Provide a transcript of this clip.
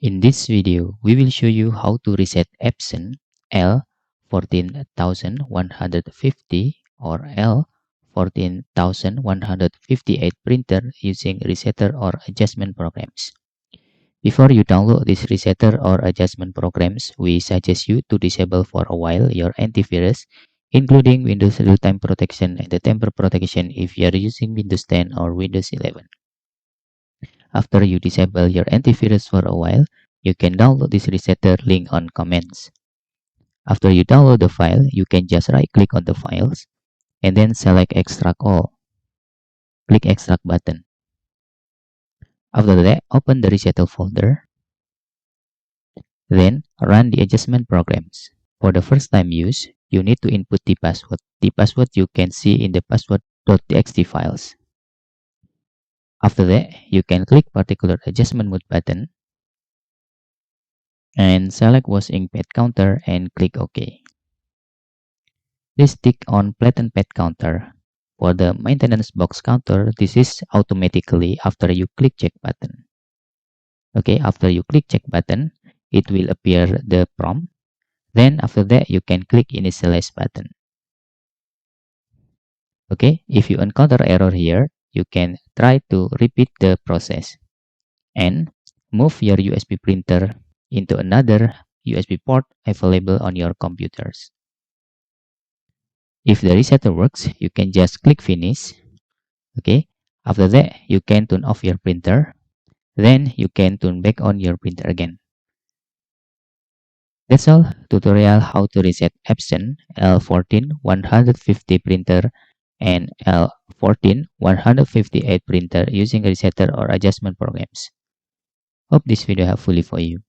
In this video, we will show you how to reset Epson L14150 or L14158 printer using resetter or adjustment programs. Before you download this resetter or adjustment programs, we suggest you to disable for a while your antivirus, including Windows Real-Time Protection and the Tamper Protection if you are using Windows 10 or Windows 11. After you disable your antivirus for a while, you can download this resetter link on comments. After you download the file, you can just right-click on the files and then select Extract All. Click Extract button. After that, open the resetter folder. Then, run the adjustment programs. For the first time use, you need to input the password. The password you can see in the password.txt files. After that, you can click particular adjustment mode button and select was ink pad counter and click OK. Please tick on flatten pad counter. For the maintenance box counter, this is automatically after you click check button. Okay, after you click check button, it will appear the prompt. Then after that, you can click initialize button. Okay, if you encounter error here, you can try to repeat the process and move your USB printer into another USB port available on your computers. If the resetter works, you can just click finish. Okay, after that, you can turn off your printer. Then you can turn back on your printer again. That's all tutorial how to reset Epson L14150 printer and L14158 printer using resetter or adjustment programs. Hope this video helpful for you.